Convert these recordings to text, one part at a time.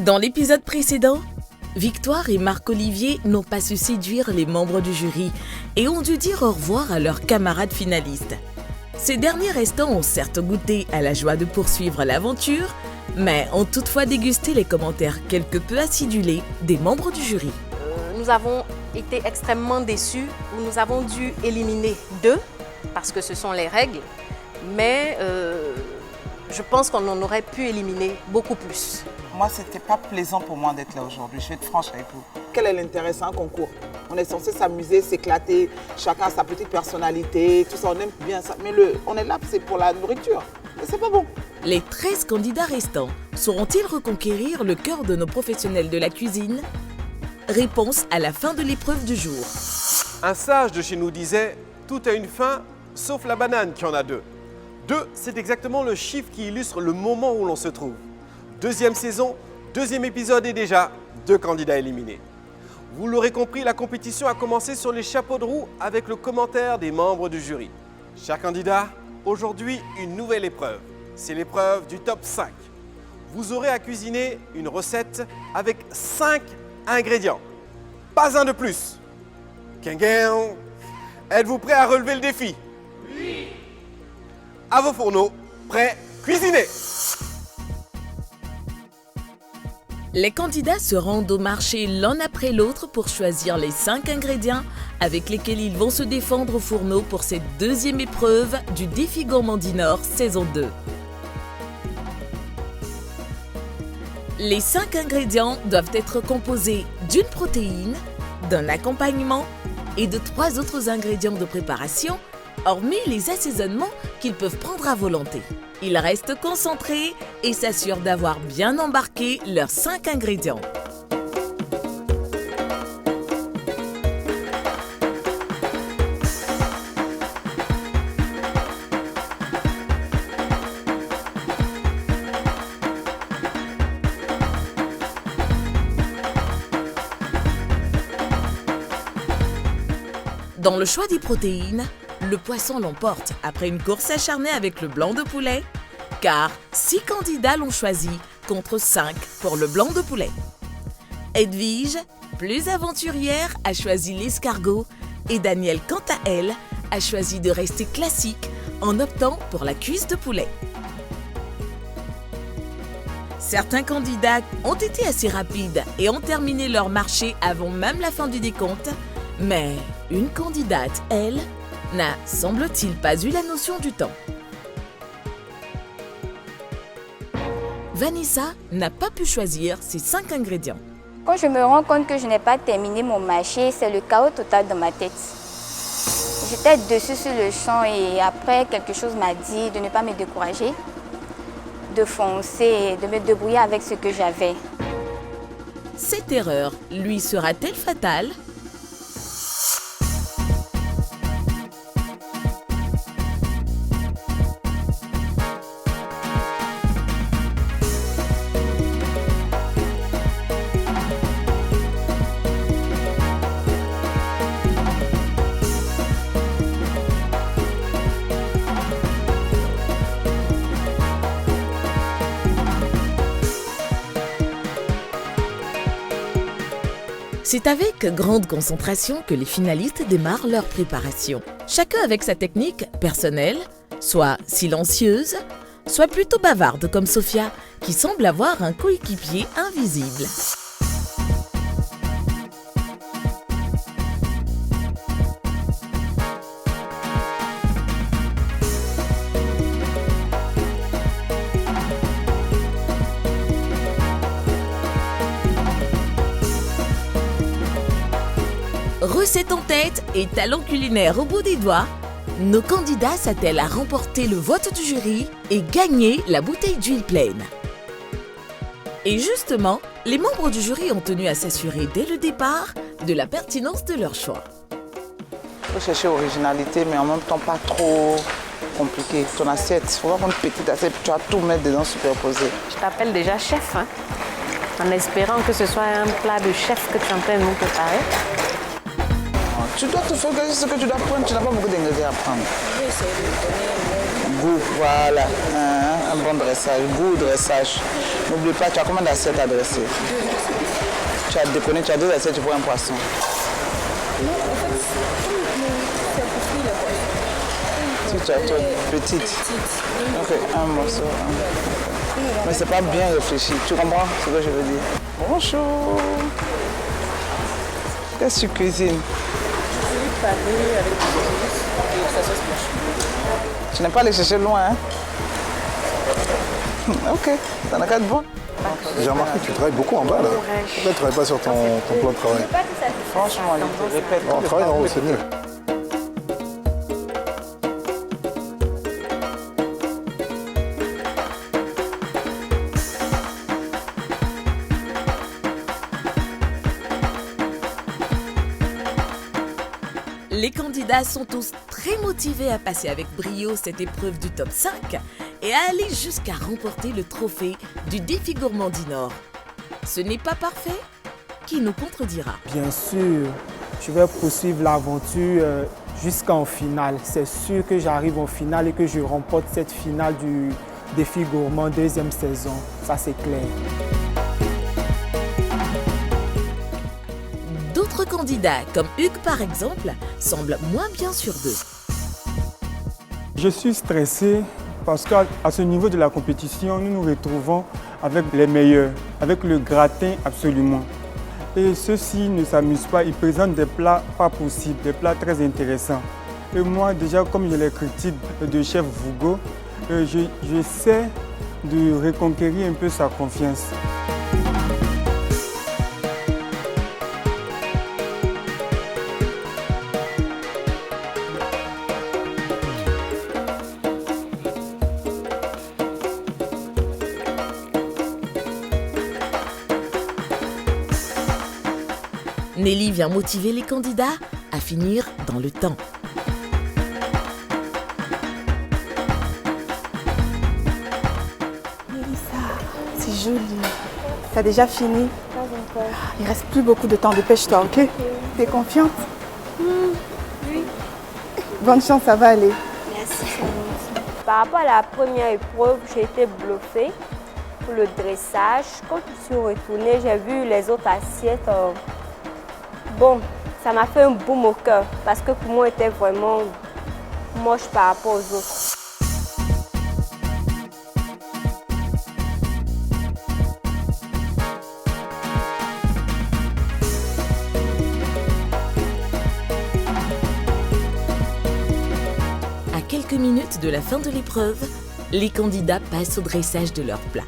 Dans l'épisode précédent, Victoire et Marc-Olivier n'ont pas su séduire les membres du jury et ont dû dire au revoir à leurs camarades finalistes. Ces derniers restants ont certes goûté à la joie de poursuivre l'aventure, mais ont toutefois dégusté les commentaires quelque peu acidulés des membres du jury. Nous avons été extrêmement déçus, nous avons dû éliminer 2 parce que ce sont les règles, mais je pense qu'on en aurait pu éliminer beaucoup plus. Moi, c'était pas plaisant pour moi d'être là aujourd'hui, je vais être franche avec vous. Quel est l'intérêt, c'est un concours. On est censé s'amuser, s'éclater, chacun a sa petite personnalité, tout ça, on aime bien ça. Mais on est là, c'est pour la nourriture, et c'est pas bon. Les 13 candidats restants sauront-ils reconquérir le cœur de nos professionnels de la cuisine? Réponse à la fin de l'épreuve du jour. Un sage de chez nous disait « Tout a une fin, sauf la banane qui en a 2 ». 2, c'est exactement le chiffre qui illustre le moment où l'on se trouve. Deuxième saison, deuxième épisode et déjà 2 candidats éliminés. Vous l'aurez compris, la compétition a commencé sur les chapeaux de roue avec le commentaire des membres du jury. Chers candidats, aujourd'hui une nouvelle épreuve. C'est l'épreuve du top 5. Vous aurez à cuisiner une recette avec 5 ingrédients. Pas un de plus. Kengen, êtes-vous prêts à relever le défi? Oui. À vos fourneaux, prêts, cuisinez. Les candidats se rendent au marché l'un après l'autre pour choisir les 5 ingrédients avec lesquels ils vont se défendre au fourneau pour cette deuxième épreuve du défi Gourmandie saison 2. Les 5 ingrédients doivent être composés d'une protéine, d'un accompagnement et de 3 autres ingrédients de préparation, hormis les assaisonnements qu'ils peuvent prendre à volonté. Ils restent concentrés et s'assurent d'avoir bien embarqué leurs 5 ingrédients. Dans le choix des protéines, le poisson l'emporte après une course acharnée avec le blanc de poulet, car 6 candidats l'ont choisi contre 5 pour le blanc de poulet. Edwige, plus aventurière, a choisi l'escargot et Danielle, quant à elle, a choisi de rester classique en optant pour la cuisse de poulet. Certains candidats ont été assez rapides et ont terminé leur marché avant même la fin du décompte, mais une candidate, elle, n'a, semble-t-il, pas eu la notion du temps. Vanessa n'a pas pu choisir ses 5 ingrédients. Quand je me rends compte que je n'ai pas terminé mon marché, c'est le chaos total dans ma tête. J'étais dessus sur le champ et après, quelque chose m'a dit de ne pas me décourager, de foncer, de me débrouiller avec ce que j'avais. Cette erreur lui sera-t-elle fatale ? C'est avec grande concentration que les finalistes démarrent leur préparation. Chacun avec sa technique personnelle, soit silencieuse, soit plutôt bavarde comme Sophia, qui semble avoir un coéquipier invisible. Recette en tête et talent culinaire au bout des doigts, nos candidats s'attellent à remporter le vote du jury et gagner la bouteille d'huile pleine. Et justement, les membres du jury ont tenu à s'assurer dès le départ de la pertinence de leur choix. Il faut chercher originalité, mais en même temps pas trop compliqué. Ton assiette, il faut avoir une petite assiette, tu vas tout mettre dedans superposé. Je t'appelle déjà chef, en espérant que ce soit un plat de chef que tu es en train de nous préparer. Tu dois te focaliser sur ce que tu dois prendre, tu n'as pas beaucoup d'ingrédients à prendre. Goût, voilà. un bon dressage, goût dressage. N'oublie pas, tu as combien d'assiettes à dresser? Tu as déconné, tu as 2 assiettes pour un poisson. Non, en fait, c'est pour qui le poisson? Si tu as toi, petite. Ok, un morceau. Mais c'est pas bien réfléchi. Tu comprends ce que je veux dire? Bonjour. Qu'est-ce que tu cuisines? Tu n'es pas allé chercher loin, hein? Ok, ça n'a qu'à être bon. J'ai remarqué que tu travailles beaucoup en bas là. Pourquoi tu ne travailles pas sur ton plan de travail? Franchement, je répète. On travaille en haut, c'est mieux. Les candidats sont tous très motivés à passer avec brio cette épreuve du top 5 et à aller jusqu'à remporter le trophée du défi gourmand du Nord. Ce n'est pas parfait? Qui nous contredira? Bien sûr, je vais poursuivre l'aventure jusqu'en finale. C'est sûr que j'arrive en finale et que je remporte cette finale du défi gourmand 2e saison. Ça, c'est clair. D'autres candidats, comme Hugues par exemple, semblent moins bien sûrs d'eux. Je suis stressé parce qu'à ce niveau de la compétition, nous nous retrouvons avec les meilleurs, avec le gratin absolument. Et ceux-ci ne s'amusent pas, ils présentent des plats pas possibles, des plats très intéressants. Et moi, déjà, comme je les critique de chef Vougo, j'essaie de reconquérir un peu sa confiance. Nelly vient motiver les candidats à finir dans le temps. Mélissa, c'est joli. T'as déjà fini? Pas encore. Il reste plus beaucoup de temps, dépêche-toi, ok? T'es confiante? Oui. Bonne chance, ça va aller. Merci. Par rapport à la première épreuve, j'ai été bluffée pour le dressage. Quand je suis retournée, j'ai vu les autres assiettes. Bon, ça m'a fait un boum au cœur parce que pour moi, c'était vraiment moche par rapport aux autres. À quelques minutes de la fin de l'épreuve, les candidats passent au dressage de leurs plats.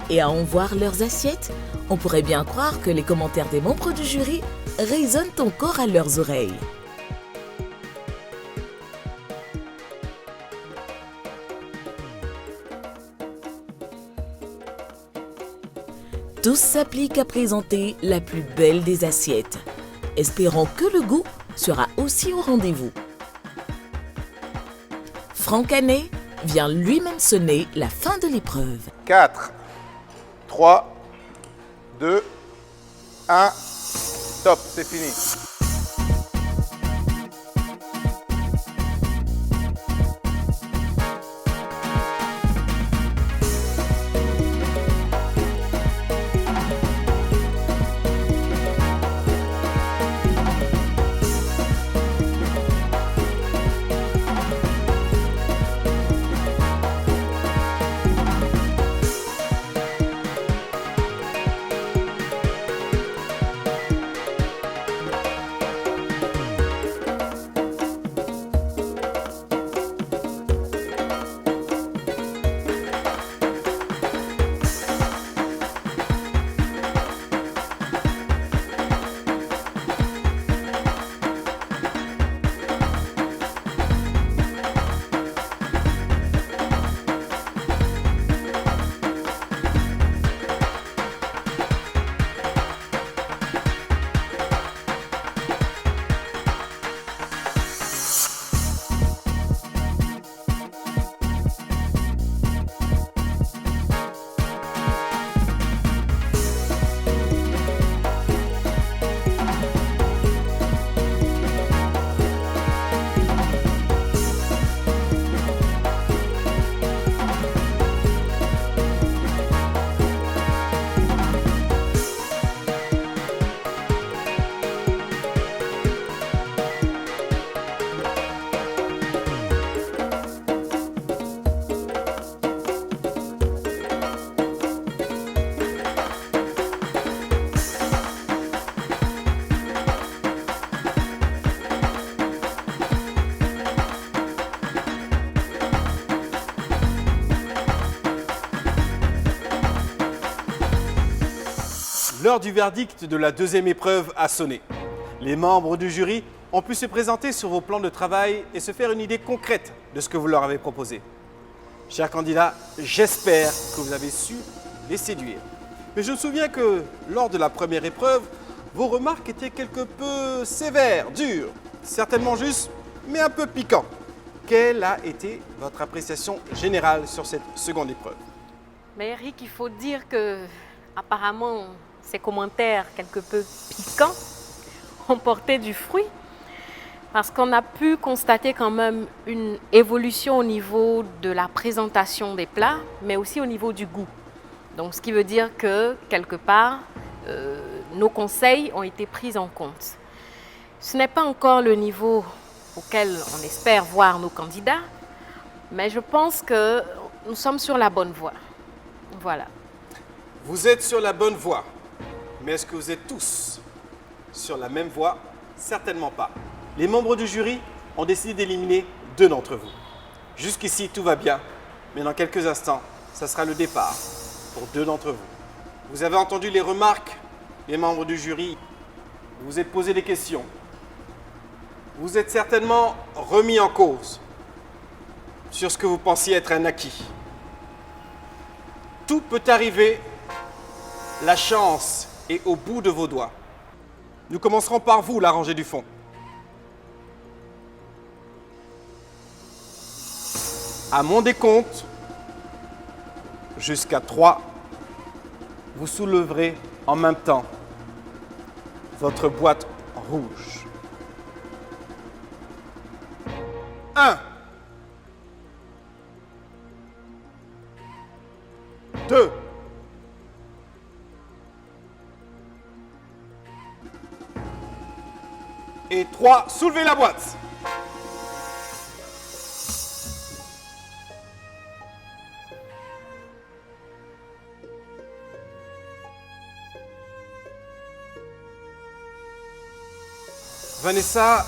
Et à en voir leurs assiettes, on pourrait bien croire que les commentaires des membres du jury résonnent encore à leurs oreilles. Tous s'appliquent à présenter la plus belle des assiettes, espérant que le goût sera aussi au rendez-vous. Franck Hanet vient lui-même sonner la fin de l'épreuve. 4, 3, 2, 1, stop, c'est fini. L'heure du verdict de la deuxième épreuve a sonné. Les membres du jury ont pu se présenter sur vos plans de travail et se faire une idée concrète de ce que vous leur avez proposé. Chers candidats, j'espère que vous avez su les séduire. Mais je me souviens que lors de la première épreuve, vos remarques étaient quelque peu sévères, dures, certainement justes, mais un peu piquants. Quelle a été votre appréciation générale sur cette seconde épreuve? Mais Eric, il faut dire que apparemment ces commentaires quelque peu piquants ont porté du fruit parce qu'on a pu constater quand même une évolution au niveau de la présentation des plats, mais aussi au niveau du goût. Donc, ce qui veut dire que, quelque part, nos conseils ont été pris en compte. Ce n'est pas encore le niveau auquel on espère voir nos candidats, mais je pense que nous sommes sur la bonne voie. Voilà. Vous êtes sur la bonne voie, mais est-ce que vous êtes tous sur la même voie? Certainement pas. Les membres du jury ont décidé d'éliminer 2 d'entre vous. Jusqu'ici, tout va bien, mais dans quelques instants, ça sera le départ pour 2 d'entre vous. Vous avez entendu les remarques des membres du jury. Vous vous êtes posé des questions. Vous êtes certainement remis en cause sur ce que vous pensiez être un acquis. Tout peut arriver, la chance est au bout de vos doigts. Nous commencerons par vous, la rangée du fond. À mon décompte, jusqu'à 3, vous souleverez en même temps votre boîte rouge. 1, 2, 3, soulevez la boîte. Vanessa,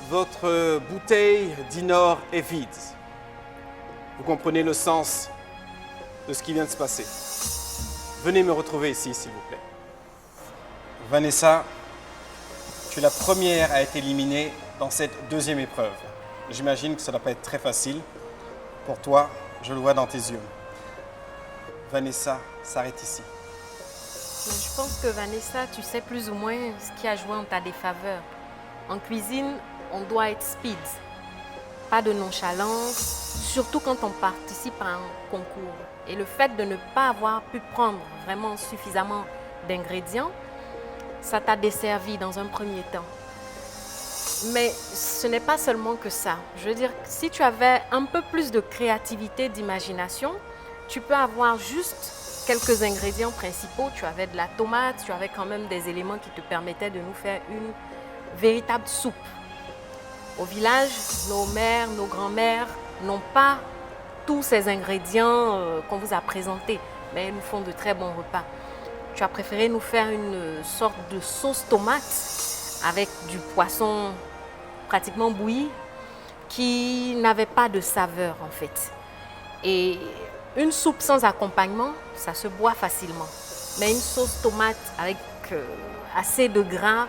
votre bouteille d'Inor est vide. Vous comprenez le sens de ce qui vient de se passer. Venez me retrouver ici, s'il vous plaît. Vanessa, tu es la première à être éliminée dans cette deuxième épreuve. J'imagine que ça ne doit pas être très facile. Pour toi, je le vois dans tes yeux. Vanessa, s'arrête ici. Mais je pense que Vanessa, tu sais plus ou moins ce qui a joué en ta défaveur. En cuisine, on doit être speed. Pas de nonchalance, surtout quand on participe à un concours. Et le fait de ne pas avoir pu prendre vraiment suffisamment d'ingrédients, ça t'a desservi dans un premier temps. Mais ce n'est pas seulement que ça. Je veux dire, si tu avais un peu plus de créativité, d'imagination, tu peux avoir juste quelques ingrédients principaux. Tu avais de la tomate, tu avais quand même des éléments qui te permettaient de nous faire une véritable soupe. Au village, nos mères, nos grands-mères n'ont pas tous ces ingrédients qu'on vous a présentés, mais elles nous font de très bons repas. Tu as préféré nous faire une sorte de sauce tomate avec du poisson pratiquement bouilli qui n'avait pas de saveur en fait. Et une soupe sans accompagnement, ça se boit facilement. Mais une sauce tomate avec assez de gras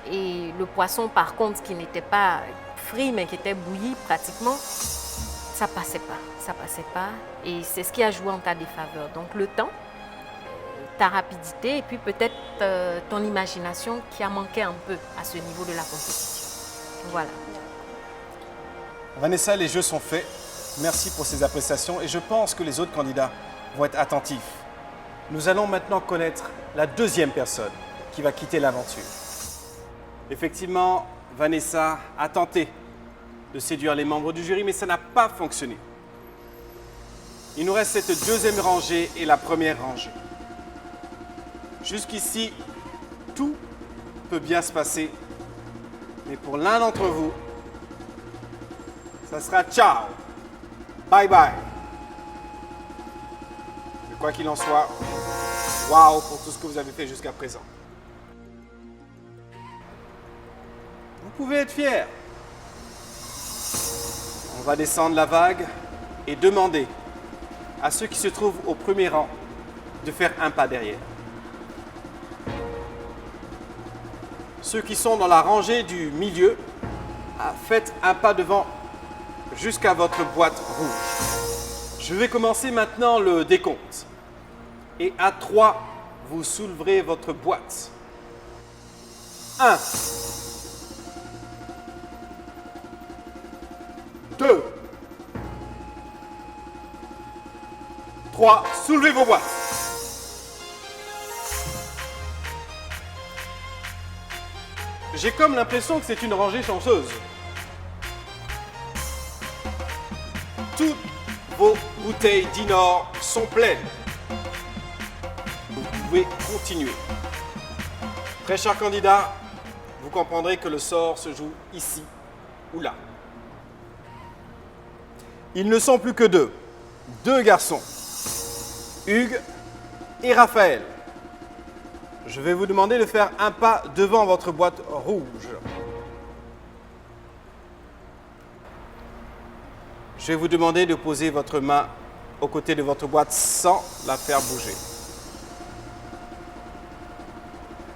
et le poisson par contre qui n'était pas frit mais qui était bouilli pratiquement, ça passait pas. Et c'est ce qui a joué en ta défaveur. Donc le temps, ta rapidité et puis peut-être ton imagination qui a manqué un peu à ce niveau de la compétition. Voilà. Vanessa, les jeux sont faits. Merci pour ces appréciations et je pense que les autres candidats vont être attentifs. Nous allons maintenant connaître la deuxième personne qui va quitter l'aventure. Effectivement, Vanessa a tenté de séduire les membres du jury, mais ça n'a pas fonctionné. Il nous reste cette deuxième rangée et la première rangée. Jusqu'ici, tout peut bien se passer, mais pour l'un d'entre vous, ça sera ciao, bye bye. Mais quoi qu'il en soit, waouh pour tout ce que vous avez fait jusqu'à présent. Vous pouvez être fiers. On va descendre la vague et demander à ceux qui se trouvent au premier rang de faire un pas derrière. Ceux qui sont dans la rangée du milieu, faites un pas devant jusqu'à votre boîte rouge. Je vais commencer maintenant le décompte. Et à 3, vous souleverez votre boîte. 1, 2, 3, soulevez vos boîtes. J'ai comme l'impression que c'est une rangée chanceuse. Toutes vos bouteilles d'Inor sont pleines. Vous pouvez continuer. Très chers candidats, vous comprendrez que le sort se joue ici ou là. Ils ne sont plus que deux. Deux garçons, Hugues et Raphaël. Je vais vous demander de faire un pas devant votre boîte rouge. Je vais vous demander de poser votre main aux côtés de votre boîte sans la faire bouger.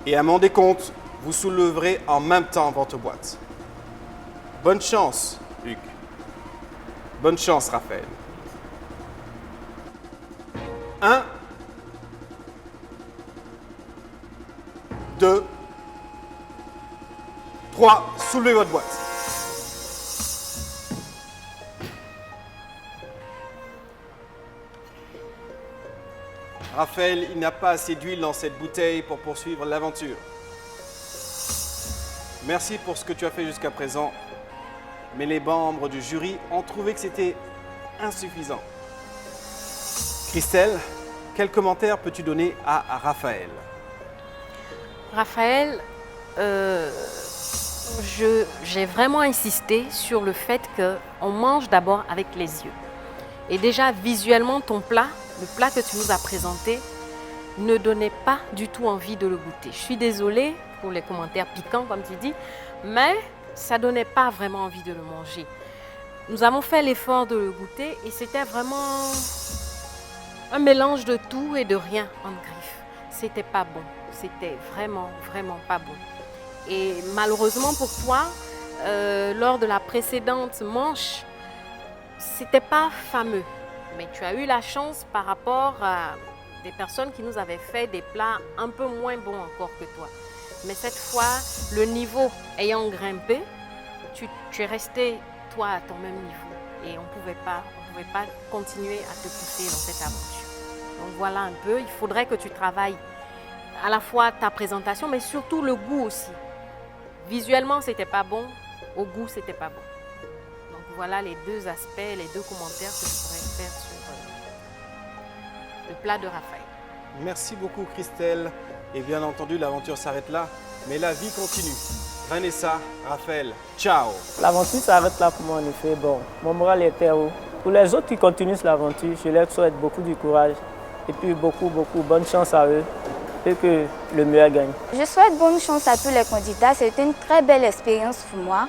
Et à mon décompte, vous souleverez en même temps votre boîte. Bonne chance, Hugues. Bonne chance, Raphaël. 1, 2, 3, soulevez votre boîte. Raphaël, il n'a pas assez d'huile dans cette bouteille pour poursuivre l'aventure. Merci pour ce que tu as fait jusqu'à présent, mais les membres du jury ont trouvé que c'était insuffisant. Christelle, quel commentaire peux-tu donner à Raphaël? Raphaël, j'ai vraiment insisté sur le fait qu'on mange d'abord avec les yeux. Et déjà, visuellement, ton plat, le plat que tu nous as présenté, ne donnait pas du tout envie de le goûter. Je suis désolée pour les commentaires piquants, comme tu dis, mais ça ne donnait pas vraiment envie de le manger. Nous avons fait l'effort de le goûter et c'était vraiment un mélange de tout et de rien en griffe. C'était pas bon. C'était vraiment, vraiment pas bon. Et malheureusement pour toi, lors de la précédente manche, c'était pas fameux. Mais tu as eu la chance par rapport à des personnes qui nous avaient fait des plats un peu moins bons encore que toi. Mais cette fois, le niveau ayant grimpé, tu es resté, toi, à ton même niveau. Et on ne pouvait pas continuer à te pousser dans cette aventure. Donc voilà un peu, il faudrait que tu travailles à la fois ta présentation, mais surtout le goût aussi. Visuellement, c'était pas bon. Au goût, c'était pas bon. Donc voilà les deux aspects, les deux commentaires que je pourrais faire sur le plat de Raphaël. Merci beaucoup, Christelle. Et bien entendu, l'aventure s'arrête là, mais la vie continue. Vanessa, Raphaël, ciao. L'aventure s'arrête là pour moi, en effet. Bon, mon moral était haut. Pour les autres qui continuent l'aventure, je leur souhaite beaucoup de courage et puis beaucoup bonne chance à eux. Et que le meilleur gagne. Je souhaite bonne chance à tous les candidats. C'était une très belle expérience pour moi.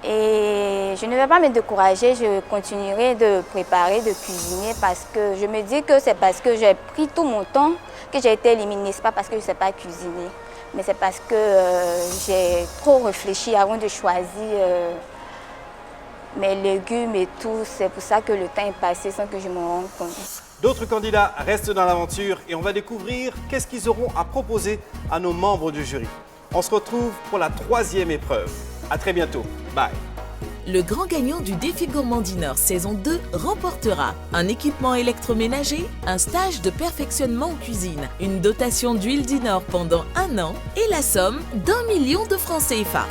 Et je ne vais pas me décourager. Je continuerai de préparer, de cuisiner parce que je me dis que c'est parce que j'ai pris tout mon temps que j'ai été éliminée. Ce n'est pas parce que je ne sais pas cuisiner, mais c'est parce que j'ai trop réfléchi avant de choisir mes légumes et tout. C'est pour ça que le temps est passé sans que je me rende compte. D'autres candidats restent dans l'aventure et on va découvrir qu'est-ce qu'ils auront à proposer à nos membres du jury. On se retrouve pour la 3e épreuve. À très bientôt. Bye. Le grand gagnant du défi Gourmand Dinner saison 2 remportera un équipement électroménager, un stage de perfectionnement en cuisine, une dotation d'huile Dinor pendant 1 an et la somme d'1 million de francs CFA.